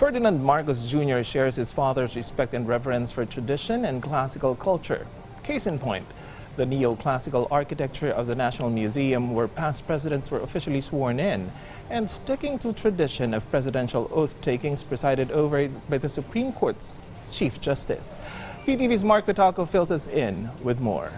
Ferdinand Marcos Jr. shares his father's respect and reverence for tradition and classical culture. Case in point, the neoclassical architecture of the National Museum, where past presidents were officially sworn in, and sticking to tradition of presidential oath-takings presided over by the Supreme Court's Chief Justice. PTV's Mark Vitalco fills us in with more.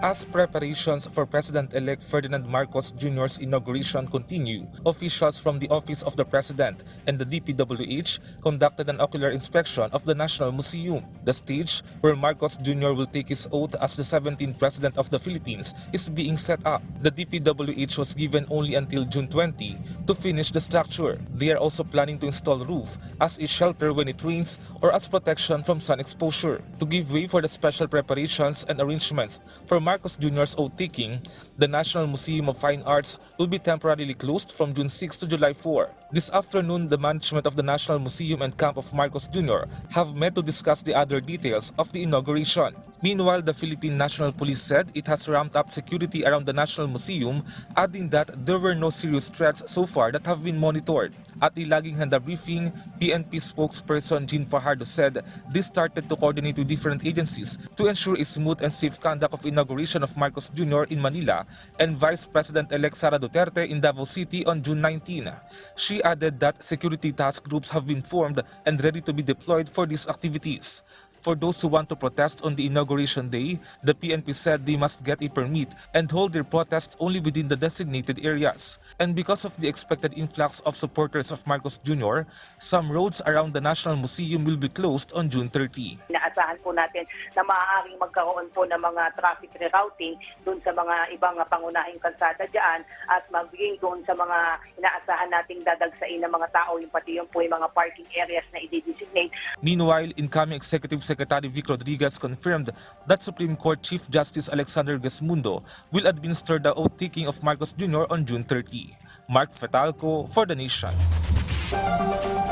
As preparations for President-elect Ferdinand Marcos Jr.'s inauguration continue, officials from the Office of the President and the DPWH conducted an ocular inspection of the National Museum. The stage where Marcos Jr. will take his oath as the 17th President of the Philippines is being set up. The DPWH was given only until June 20 to finish the structure. They are also planning to install roof as a shelter when it rains or as protection from sun exposure. To give way for the special preparations and arrangements for Marcos Jr.'s oath-taking, the National Museum of Fine Arts will be temporarily closed from June 6 to July 4. This afternoon, the management of the National Museum and camp of Marcos Jr. have met to discuss the other details of the inauguration. Meanwhile, the Philippine National Police said it has ramped up security around the National Museum, adding that there were no serious threats so far that have been monitored. At a laging handa briefing, PNP spokesperson Jean Fajardo said they started to coordinate with different agencies to ensure a smooth and safe conduct of inauguration of Marcos Jr. in Manila and Vice President-elect Sara Duterte in Davao City on June 19. She added that security task groups have been formed and ready to be deployed for these activities. For those who want to protest on the inauguration day, the PNP said they must get a permit and hold their protests only within the designated areas. And because of the expected influx of supporters of Marcos Jr., some roads around the National Museum will be closed on June 30. Inaasahan po natin na maaaring magkaroon po ng mga traffic rerouting doon sa mga ibang pangunahing kalsada dyan at magiging doon sa mga inaasahan nating dadagsain ng mga tao, yung pati yung po yung mga parking areas na i-designate. Meanwhile, incoming Executive Secretary Vic Rodriguez confirmed that Supreme Court Chief Justice Alexander Gesmundo will administer the oath-taking of Marcos Jr. on June 30. Mark Vitalco for The Nation.